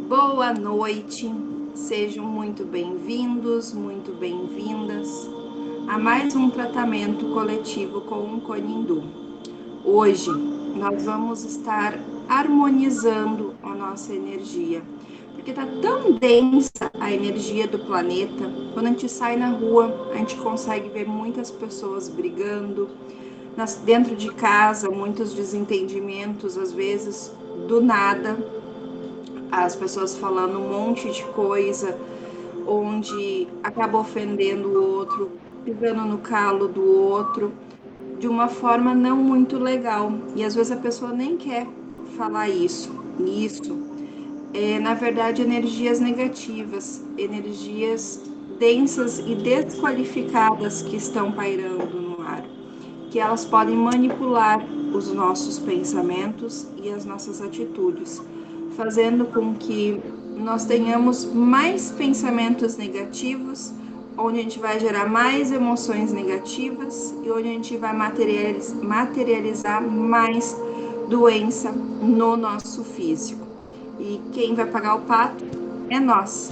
Boa noite, sejam muito bem-vindos, muito bem-vindas a mais um tratamento coletivo com o Conindu. Hoje nós vamos estar harmonizando a nossa energia, porque está tão densa a energia do planeta. Quando a gente sai na rua, a gente consegue ver muitas pessoas brigando, dentro de casa, muitos desentendimentos, às vezes do nada, as pessoas falando um monte de coisa, onde acaba ofendendo o outro, pisando no calo do outro, de uma forma não muito legal. E às vezes a pessoa nem quer falar isso. Isso é, na verdade, energias negativas, energias densas e desqualificadas que estão pairando no ar, que elas podem manipular os nossos pensamentos e as nossas atitudes, fazendo com que nós tenhamos mais pensamentos negativos, onde a gente vai gerar mais emoções negativas e onde a gente vai materializar mais doença no nosso físico. E quem vai pagar o pato é nós.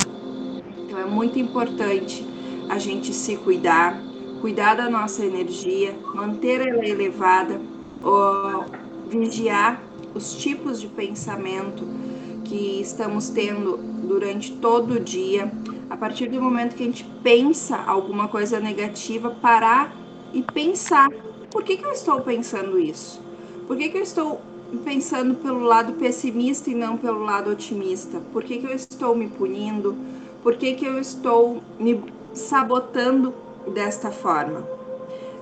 Então é muito importante a gente se cuidar da nossa energia, manter ela elevada, vigiar os tipos de pensamento que estamos tendo durante todo o dia. A partir do momento que a gente pensa alguma coisa negativa, parar e pensar: por que eu estou pensando isso? Por que eu estou pensando pelo lado pessimista e não pelo lado otimista? Por que eu estou me punindo? Por que eu estou me sabotando desta forma?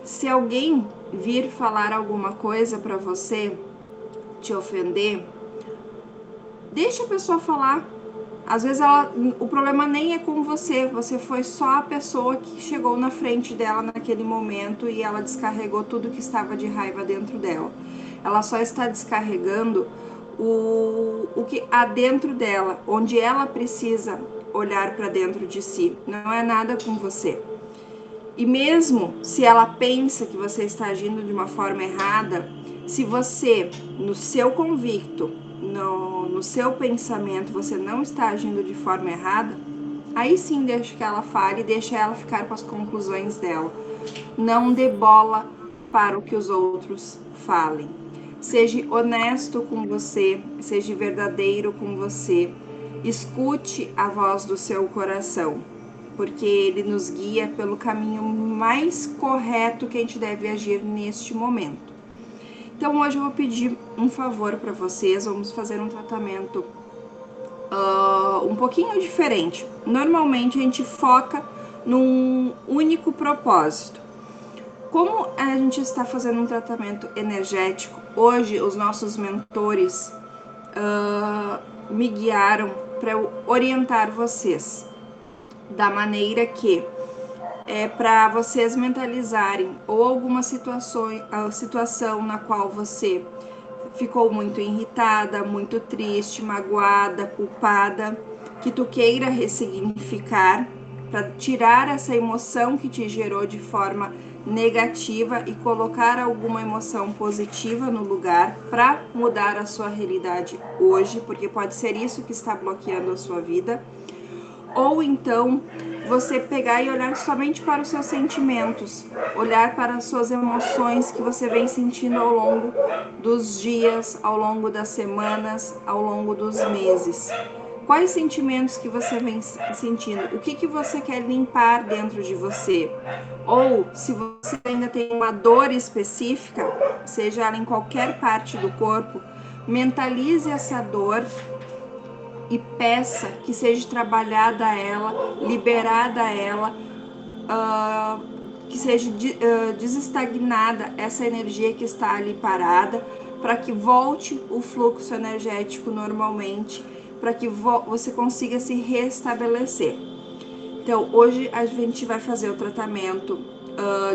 Se alguém vir falar alguma coisa para você, te ofender, deixa a pessoa falar. Às vezes o problema nem é com você, você foi só a pessoa que chegou na frente dela naquele momento e ela descarregou tudo que estava de raiva dentro dela. Ela só está descarregando o que há dentro dela, onde ela precisa olhar para dentro de si. Não é nada com você. E mesmo se ela pensa que você está agindo de uma forma errada, se você, no seu convicto, no seu pensamento, você não está agindo de forma errada, aí sim deixa que ela fale, deixa ela ficar com as conclusões dela. Não dê bola para o que os outros falem. Seja honesto com você, seja verdadeiro com você. Escute a voz do seu coração, porque ele nos guia pelo caminho mais correto que a gente deve agir neste momento. Então hoje eu vou pedir um favor para vocês, vamos fazer um tratamento um pouquinho diferente. Normalmente a gente foca num único propósito. Como a gente está fazendo um tratamento energético, hoje os nossos mentores me guiaram para eu orientar vocês da maneira que é para vocês mentalizarem ou alguma situação na qual você ficou muito irritada, muito triste, magoada, culpada, que tu queira ressignificar para tirar essa emoção que te gerou de forma negativa e colocar alguma emoção positiva no lugar para mudar a sua realidade hoje, porque pode ser isso que está bloqueando a sua vida. Ou então você pegar e olhar somente para os seus sentimentos, olhar para as suas emoções que você vem sentindo ao longo dos dias, ao longo das semanas, ao longo dos meses. Quais sentimentos que você vem sentindo? O que você quer limpar dentro de você? Ou se você ainda tem uma dor específica, seja ela em qualquer parte do corpo, mentalize essa dor e peça que seja trabalhada ela, liberada ela, que seja desestagnada essa energia que está ali parada, para que volte o fluxo energético normalmente, para que você consiga se restabelecer. Então, hoje a gente vai fazer o tratamento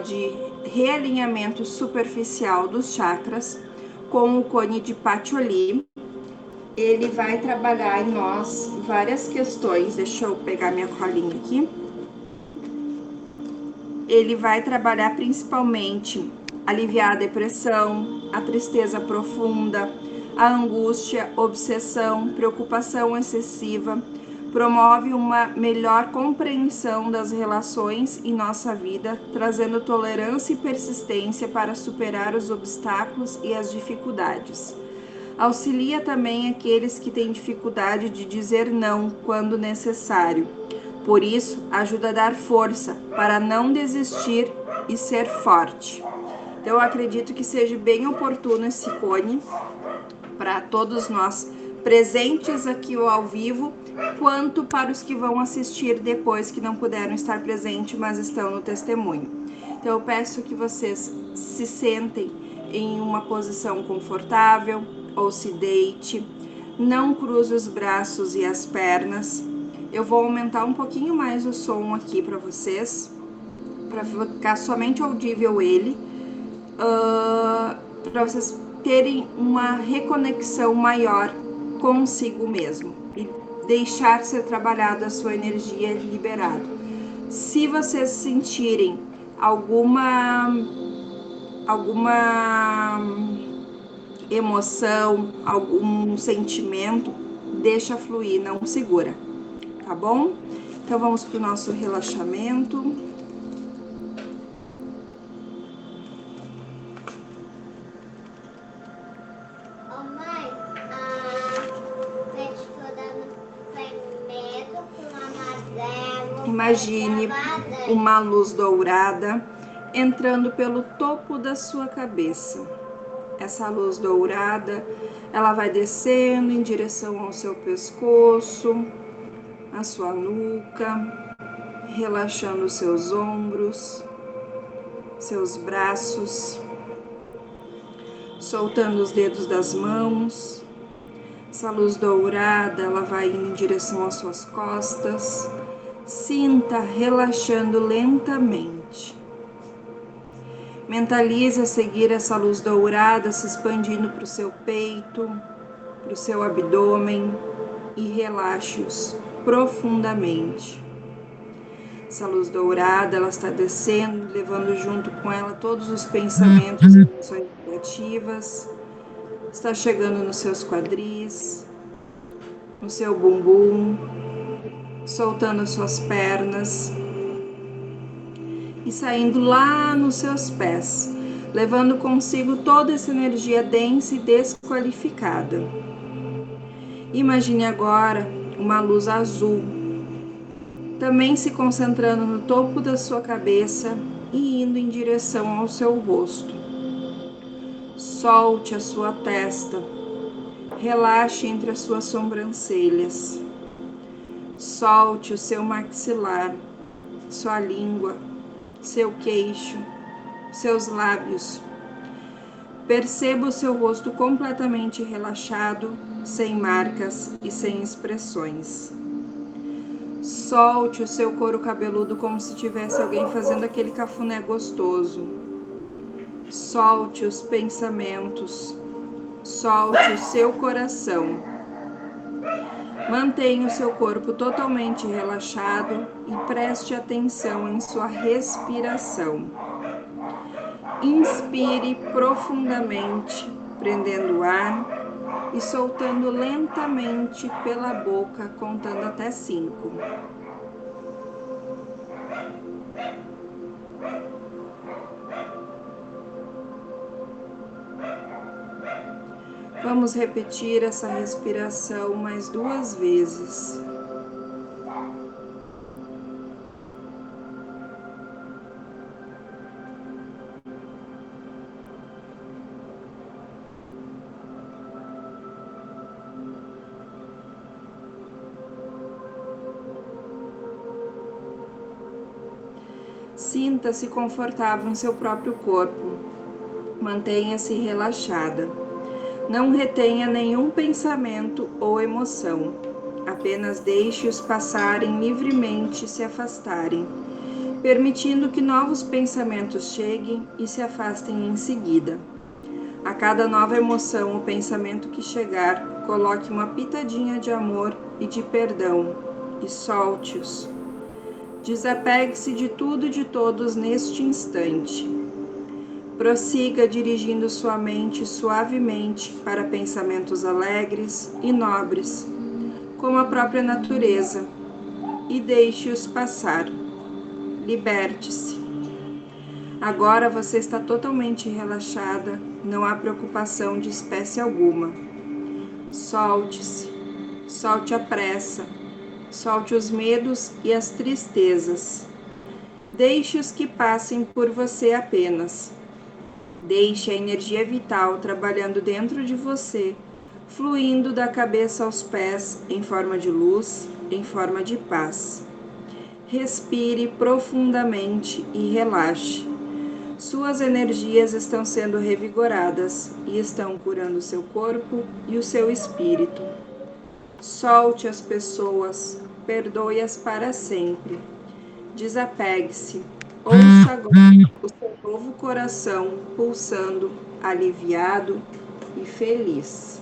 de realinhamento superficial dos chakras com o cone de Patchouli. Ele vai trabalhar em nós várias questões. Deixa eu pegar minha colinha aqui. Ele vai trabalhar principalmente aliviar a depressão, a tristeza profunda, a angústia, obsessão, preocupação excessiva, promove uma melhor compreensão das relações em nossa vida, trazendo tolerância e persistência para superar os obstáculos e as dificuldades. Auxilia também aqueles que têm dificuldade de dizer não quando necessário. Por isso, ajuda a dar força para não desistir e ser forte. Então, eu acredito que seja bem oportuno esse cone para todos nós presentes aqui ao vivo, quanto para os que vão assistir depois, que não puderam estar presentes, mas estão no testemunho. Então, eu peço que vocês se sentem em uma posição confortável ou se deite, não cruze os braços e as pernas. Eu vou aumentar um pouquinho mais o som aqui para vocês, para ficar somente audível ele, para vocês terem uma reconexão maior consigo mesmo e deixar ser trabalhada a sua energia liberada. Se vocês sentirem alguma emoção, algum sentimento, deixa fluir, não segura, tá bom? Então vamos para o nosso relaxamento. Imagine uma luz dourada entrando pelo topo da sua cabeça. Essa luz dourada, ela vai descendo em direção ao seu pescoço, a sua nuca, relaxando os seus ombros, seus braços, soltando os dedos das mãos. Essa luz dourada, ela vai indo em direção às suas costas. Sinta relaxando lentamente. Mentalize a seguir essa luz dourada se expandindo para o seu peito, para o seu abdômen e relaxe-os profundamente. Essa luz dourada, ela está descendo, levando junto com ela todos os pensamentos e emoções negativas. Está chegando nos seus quadris, no seu bumbum, soltando as suas pernas e saindo lá nos seus pés, levando consigo toda essa energia densa e desqualificada. Imagine agora uma luz azul, também se concentrando no topo da sua cabeça e indo em direção ao seu rosto. Solte a sua testa, relaxe entre as suas sobrancelhas. Solte o seu maxilar, sua língua, seu queixo, seus lábios. Perceba o seu rosto completamente relaxado, sem marcas e sem expressões. Solte o seu couro cabeludo como se tivesse alguém fazendo aquele cafuné gostoso. Solte os pensamentos. Solte o seu coração. Mantenha o seu corpo totalmente relaxado e preste atenção em sua respiração. Inspire profundamente, prendendo o ar e soltando lentamente pela boca, contando até 5. Vamos repetir essa respiração mais 2 vezes. Sinta-se confortável em seu próprio corpo. Mantenha-se relaxada. Não retenha nenhum pensamento ou emoção. Apenas deixe-os passarem livremente e se afastarem, permitindo que novos pensamentos cheguem e se afastem em seguida. A cada nova emoção ou pensamento que chegar, coloque uma pitadinha de amor e de perdão e solte-os. Desapegue-se de tudo e de todos neste instante. Prossiga dirigindo sua mente suavemente para pensamentos alegres e nobres, como a própria natureza, e deixe-os passar. Liberte-se. Agora você está totalmente relaxada, não há preocupação de espécie alguma. Solte-se, solte a pressa, solte os medos e as tristezas. Deixe-os que passem por você apenas. Deixe a energia vital trabalhando dentro de você, fluindo da cabeça aos pés em forma de luz, em forma de paz. Respire profundamente e relaxe. Suas energias estão sendo revigoradas e estão curando seu corpo e o seu espírito. Solte as pessoas, perdoe-as para sempre. Desapegue-se. Ouça agora o seu novo coração pulsando, aliviado e feliz.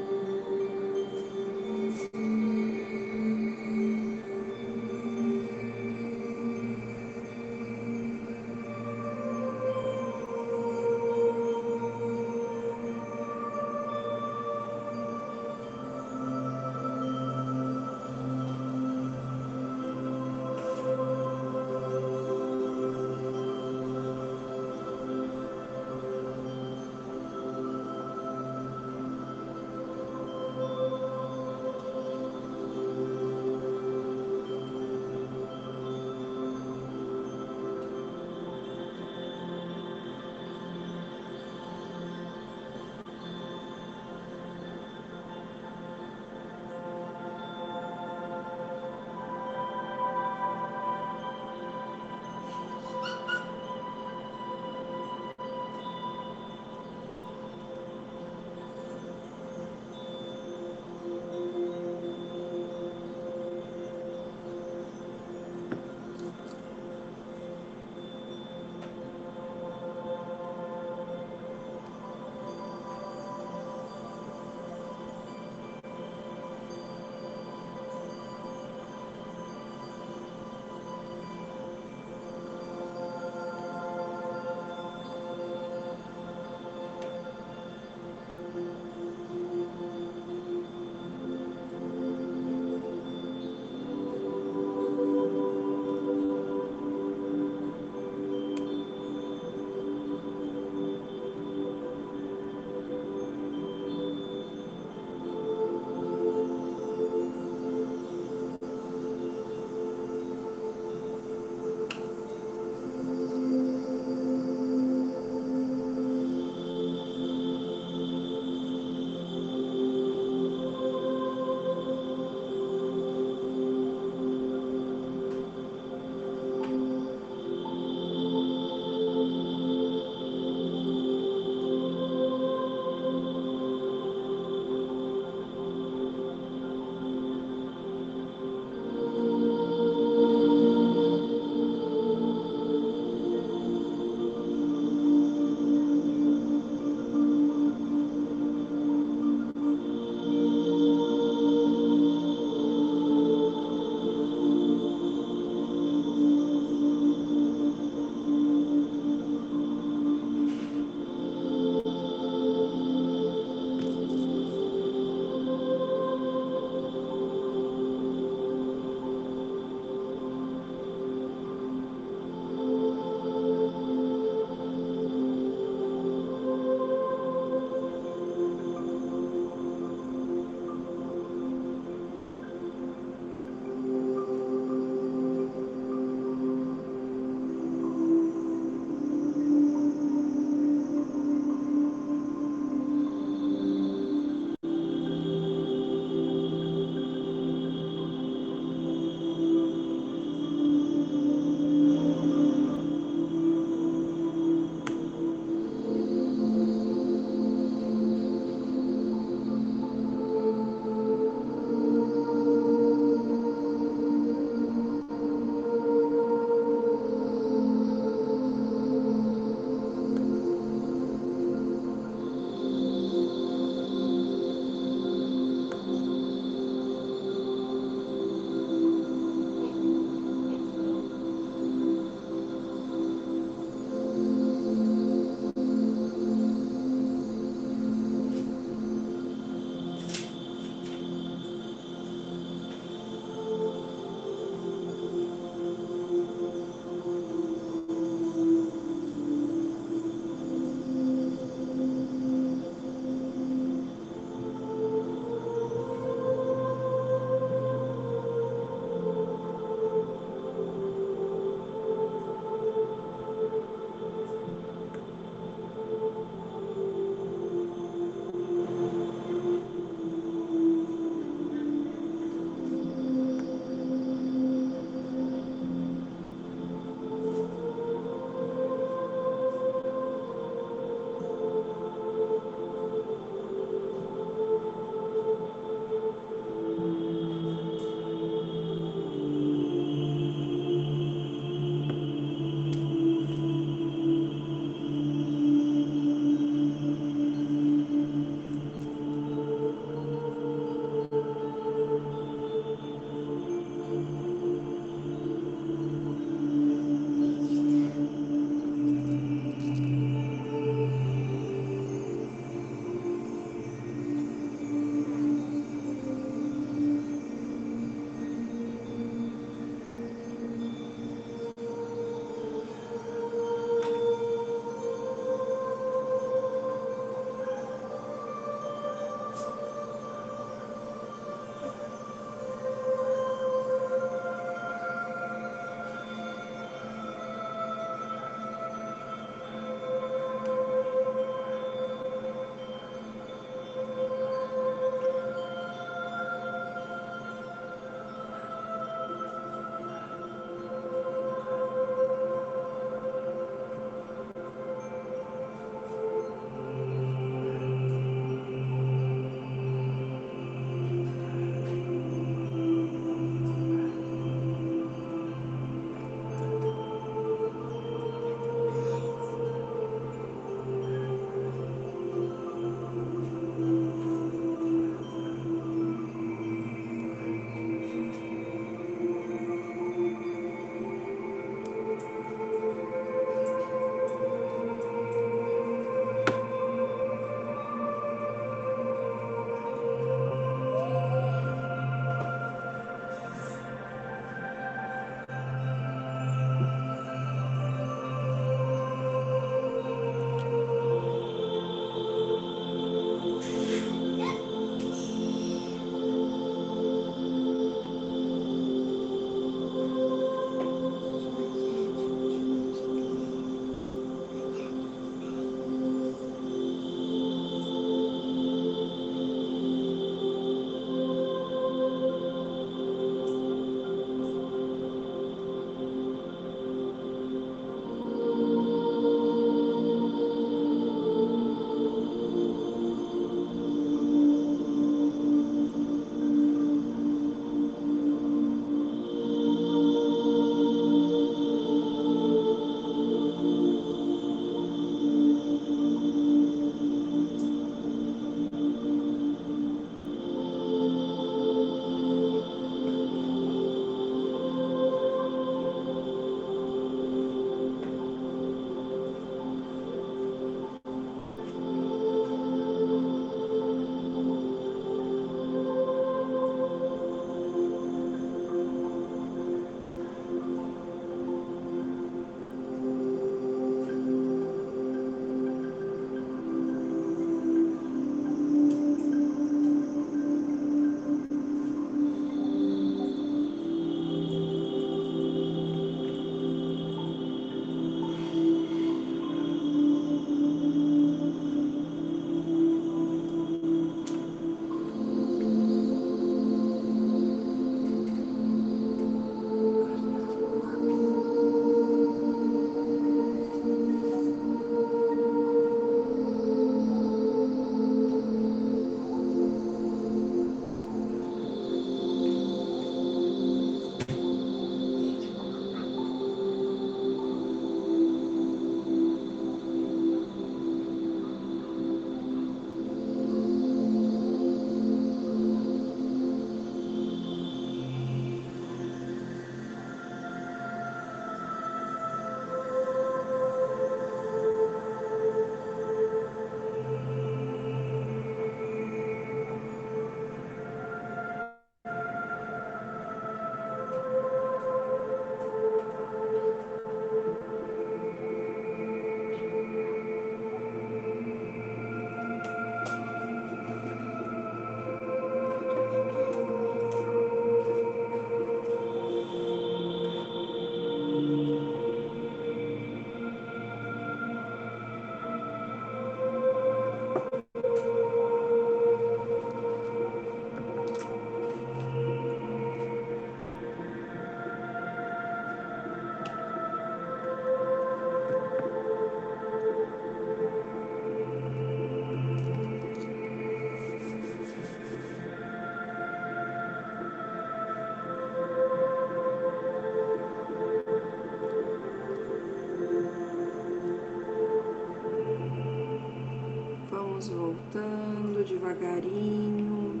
Vamos voltando devagarinho,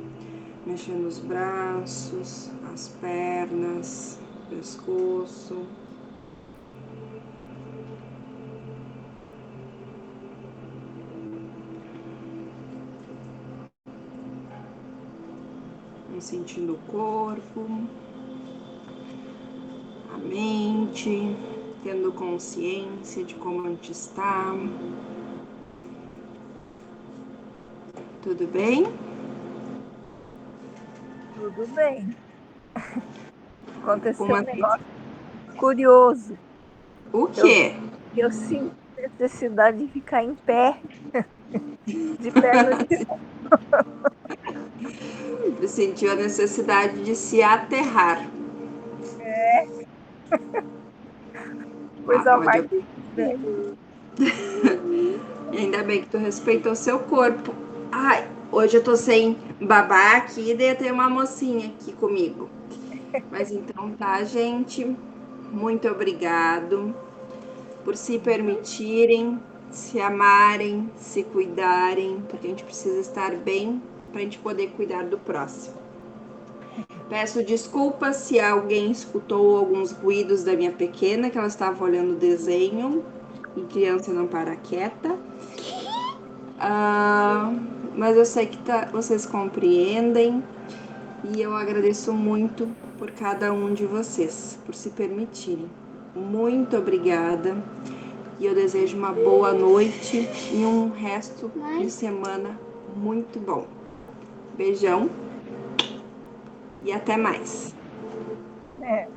mexendo os braços, as pernas, pescoço. Vamos sentindo o corpo, a mente, tendo consciência de como a gente está. Tudo bem? Tudo bem. Aconteceu Uma... um negócio curioso. O quê? Eu sinto necessidade de ficar em pé, de pernas de Sentiu a necessidade de se aterrar. pé, Ah, coisa pode. mais estranha. E ainda bem que tu respeitou seu corpo. Ai, hoje eu tô sem babá aqui, e daí tem uma mocinha aqui comigo. Mas então tá, gente. Muito obrigado por se permitirem, se amarem, se cuidarem, porque a gente precisa estar bem para a gente poder cuidar do próximo. Peço desculpas se alguém escutou alguns ruídos da minha pequena, que ela estava olhando o desenho e criança não para quieta. Ah, mas eu sei que vocês compreendem e eu agradeço muito por cada um de vocês, por se permitirem. Muito obrigada e eu desejo uma boa noite e um resto de semana muito bom. Beijão e até mais. É.